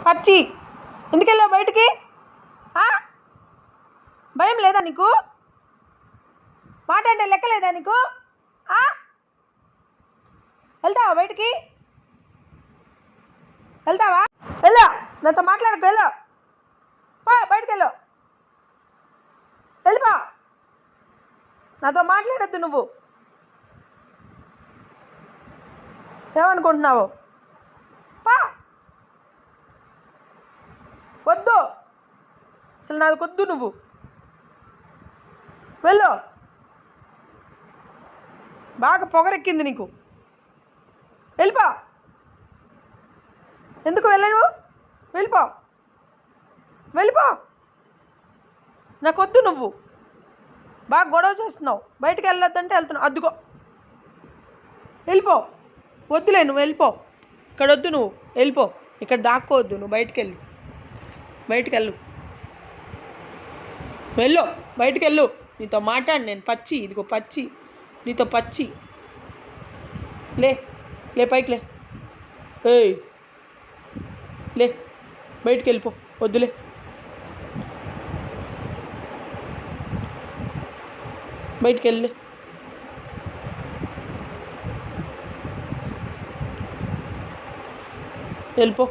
పచ్చి ఎందుకెళ్ళావు బయటికి? భయం లేదా నీకు? మాట అంటే లెక్కలేదా నీకు? వెళ్తావా బయటికి? వెళ్తావా? వెళ్ళు, నాతో మాట్లాడకు. వెళ్ళు, బయటికి వెళ్ళు, వెళ్ళిపో. నాతో మాట్లాడద్దు. నువ్వు ఏమనుకుంటున్నావు? వద్దు, అసలు నాకు వద్దు. నువ్వు వెళ్ళు. బాగా పొగరెక్కింది నీకు. వెళ్ళిపో. ఎందుకు వెళ్ళను? వెళ్ళిపో, వెళ్ళిపో. నాకు వద్దు. నువ్వు బాగా గొడవ చేస్తున్నావు. బయటికి వెళ్ళొద్దంటే వెళ్తున్నావు. అద్దుకో, వెళ్ళిపో. వద్దులే, నువ్వు వెళ్ళిపో. ఇక్కడ వద్దు, నువ్వు వెళ్ళిపో. ఇక్కడ దాక్కోవద్దు. నువ్వు బయటికి వెళ్ళు, బయటికి వెళ్ళు, వెళ్ళు, బయటికి వెళ్ళు. నీతో మాట్లాడు నేను. పచ్చి, ఇదిగో పచ్చి, నీతో పచ్చి. లే, లే, పైకి లే. ఏయ్, లే, బయటికి వెళ్ళిపో. వద్దులే, బయటికి వెళ్ళి వెళ్ళిపో.